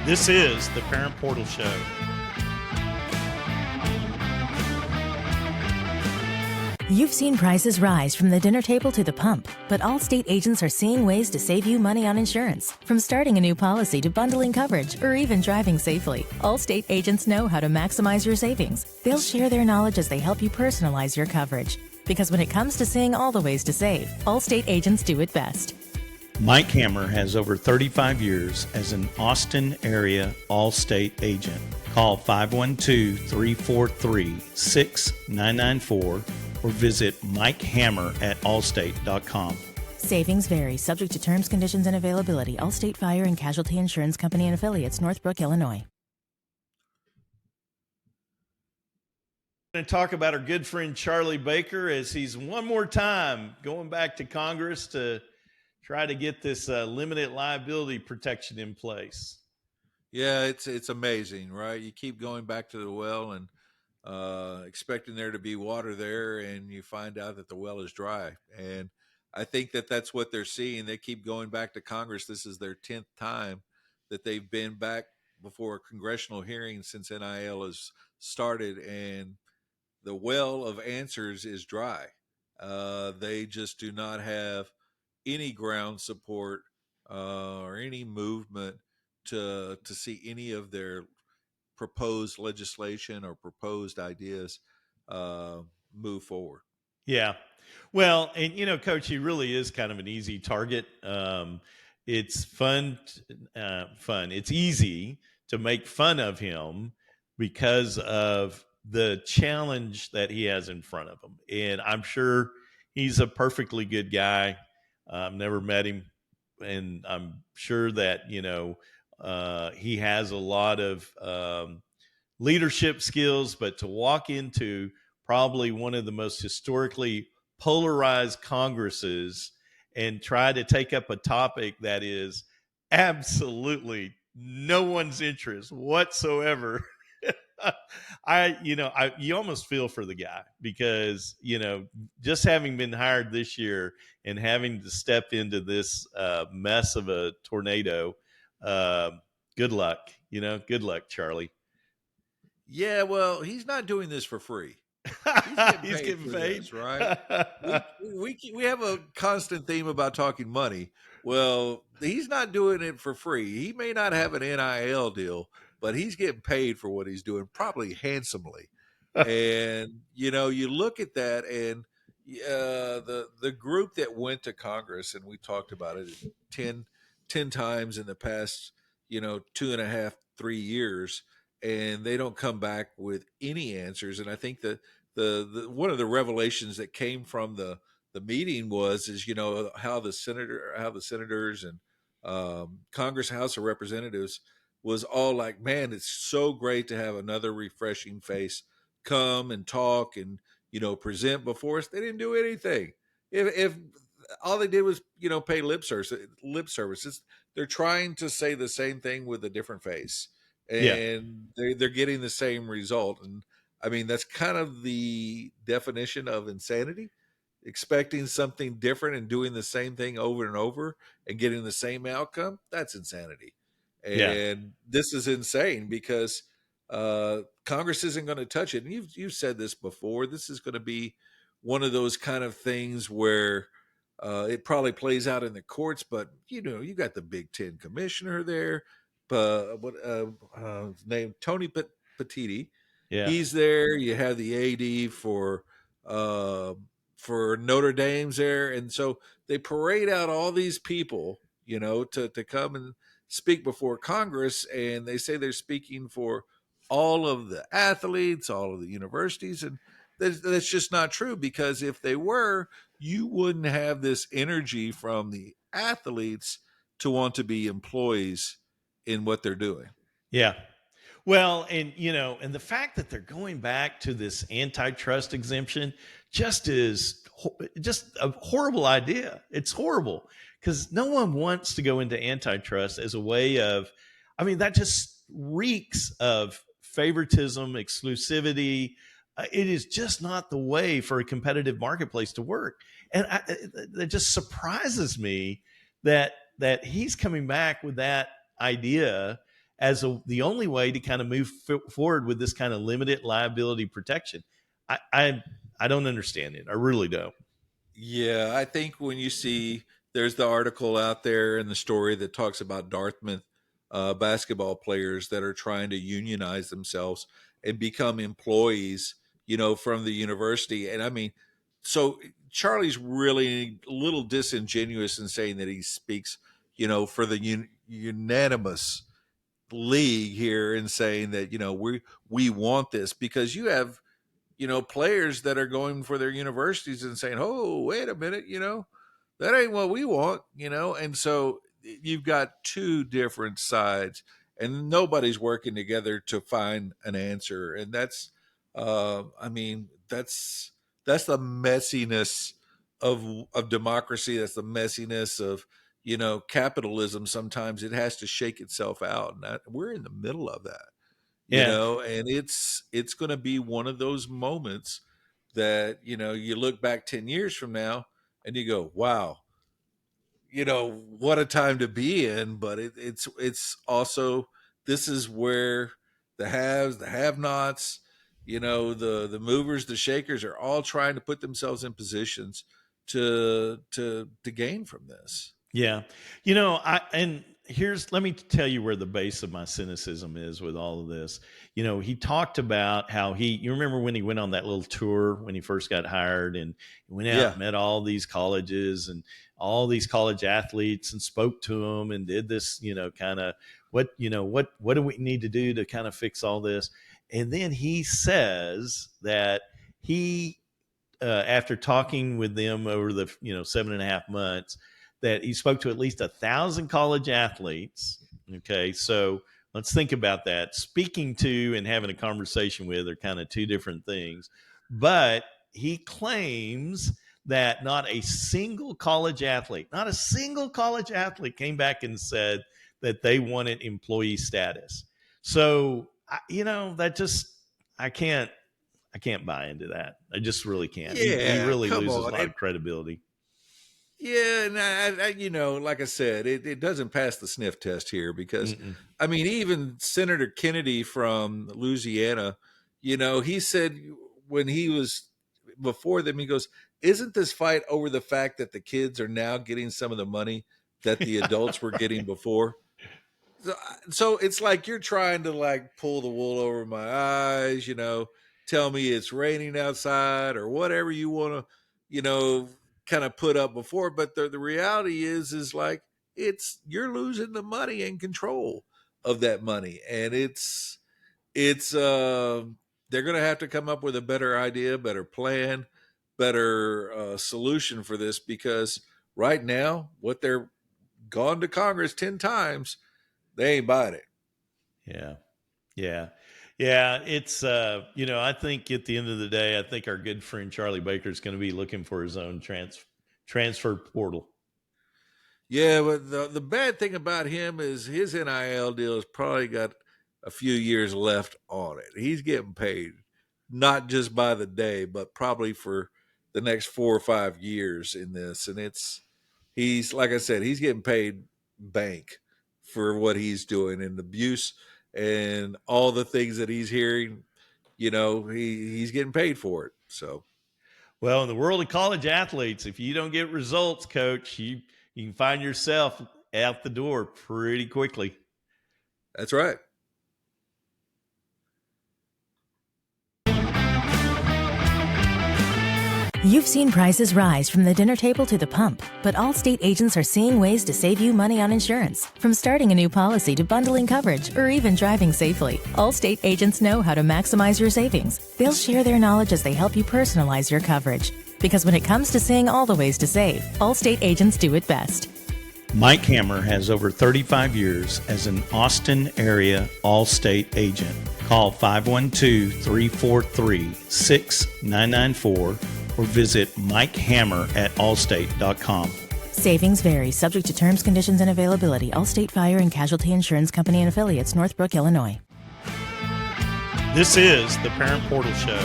This is the Parent Portal Show. You've seen prices rise from the dinner table to the pump, but Allstate agents are seeing ways to save you money on insurance. From starting a new policy to bundling coverage or even driving safely, Allstate agents know how to maximize your savings. They'll share their knowledge as they help you personalize your coverage. Because when it comes to seeing all the ways to save, Allstate agents do it best. Mike Hammer has over 35 years as an Austin area Allstate agent. Call 512-343-6994 or visit mikehammer@allstate.com. Savings vary, subject to terms, conditions, and availability. Allstate Fire and Casualty Insurance Company and Affiliates, Northbrook, Illinois. We're going to talk about our good friend Charlie Baker as he's one more time going back to Congress to try to get this limited liability protection in place. Yeah, it's amazing, right? You keep going back to the well and expecting there to be water there, and you find out that the well is dry. And I think that that's what they're seeing. They keep going back to Congress. This is their 10th time that they've been back before a congressional hearing since NIL has started, and the well of answers is dry. They just do not have any ground support or any movement to see any of their proposed legislation or proposed ideas move forward. Yeah. Well, and Coach, he really is kind of an easy target. It's fun. It's easy to make fun of him because of the challenge that he has in front of him. And I'm sure he's a perfectly good guy. I've never met him, and I'm sure that, he has a lot of leadership skills, but to walk into probably one of the most historically polarized Congresses and try to take up a topic that is absolutely no one's interest whatsoever. You almost feel for the guy because, just having been hired this year and having to step into this mess of a tornado, good luck, good luck, Charlie. Yeah, well, he's not doing this for free. He's getting paid. This, right? we have a constant theme about talking money. Well, he's not doing it for free. He may not have an NIL deal, but he's getting paid for what he's doing, probably handsomely. And you look at that, and the group that went to Congress, and we talked about it 10 times in the past 2.5-3 years, and they don't come back with any answers. And I think that the one of the revelations that came from the meeting is how the senators and Congress, House of Representatives was all like, man, it's so great to have another refreshing face come and talk and present before us. They didn't do anything. If all they did was pay lip service. They're trying to say the same thing with a different face, and they're getting the same result. And I mean, that's kind of the definition of insanity. Expecting something different and doing the same thing over and over and getting the same outcome, that's insanity. And this is insane because Congress isn't going to touch it. And you've said this before. This is going to be one of those kind of things where it probably plays out in the courts, but you got the Big Ten commissioner there, his name Tony Petitti. Yeah. He's there. You have the AD for Notre Dame's there, and so they parade out all these people, to come and speak before Congress, and they say they're speaking for all of the athletes, all of the universities, and that's just not true, because if they were, you wouldn't have this energy from the athletes to want to be employees in what they're doing. Yeah. Well, and the fact that they're going back to this antitrust exemption is just a horrible idea. It's horrible because no one wants to go into antitrust as a way of, that just reeks of favoritism, exclusivity. It is just not the way for a competitive marketplace to work. And it just surprises me that he's coming back with that idea. as the only way to kind of move forward with this kind of limited liability protection. I don't understand it. I really don't. Yeah, I think when you see there's the article out there and the story that talks about Dartmouth basketball players that are trying to unionize themselves and become employees, from the university. And I mean, so Charlie's really a little disingenuous in saying that he speaks, for the unanimous league here and saying that, we want this, because you have players that are going for their universities and saying, "Oh, wait a minute, that ain't what we want," and so you've got two different sides, and nobody's working together to find an answer, and I mean, that's the messiness of democracy. That's the messiness of capitalism. Sometimes it has to shake itself out, and we're in the middle of that. Yeah. And it's going to be one of those moments that you look back 10 years from now and you go, wow, what a time to be in. But it's also, this is where the haves, the have-nots, the movers, the shakers are all trying to put themselves in positions to gain from this. Yeah. Let me tell you where the base of my cynicism is with all of this. He talked about how you remember when he went on that little tour when he first got hired, and he went out and met all these colleges and all these college athletes and spoke to them and did this, kind of what do we need to do to kind of fix all this? And then he says that after talking with them over the 7.5 months, that he spoke to at least 1,000 college athletes. Okay, so let's think about that. Speaking to and having a conversation with are kind of two different things. But he claims that not a single college athlete came back and said that they wanted employee status. So, I can't buy into that. I just really can't. He really loses a lot of credibility. Yeah, and I like I said, it doesn't pass the sniff test here because, I mean, even Senator Kennedy from Louisiana, he said when he was before them, he goes, "Isn't this fight over the fact that the kids are now getting some of the money that the adults were getting before?" So it's like you're trying to pull the wool over my eyes, tell me it's raining outside or whatever you want to, kind of put up before. But the reality is you're losing the money and control of that money. And they're going to have to come up with a better idea, better plan, better solution for this, because right now what they're gone to Congress 10 times, they ain't buying it. Yeah. It's, I think at the end of the day, I think our good friend Charlie Baker is going to be looking for his own transfer portal. Yeah, but the bad thing about him is his NIL deal has probably got a few years left on it. He's getting paid not just by the day, but probably for the next 4 or 5 years in this. And he's like I said, he's getting paid bank for what he's doing, and abuse and all the things that he's hearing, he's getting paid for it. So, well, in the world of college athletes, if you don't get results, coach, you can find yourself out the door pretty quickly. That's right. You've seen prices rise from the dinner table to the pump, but Allstate agents are seeing ways to save you money on insurance. From starting a new policy to bundling coverage or even driving safely, Allstate agents know how to maximize your savings. They'll share their knowledge as they help you personalize your coverage. Because when it comes to seeing all the ways to save, Allstate agents do it best. Mike Hammer has over 35 years as an Austin area Allstate agent. Call 512-343-6994 or visit MikeHammer@allstate.com. Savings vary, subject to terms, conditions, and availability. Allstate Fire and Casualty Insurance Company and Affiliates, Northbrook, Illinois. This is the Parent Portal Show.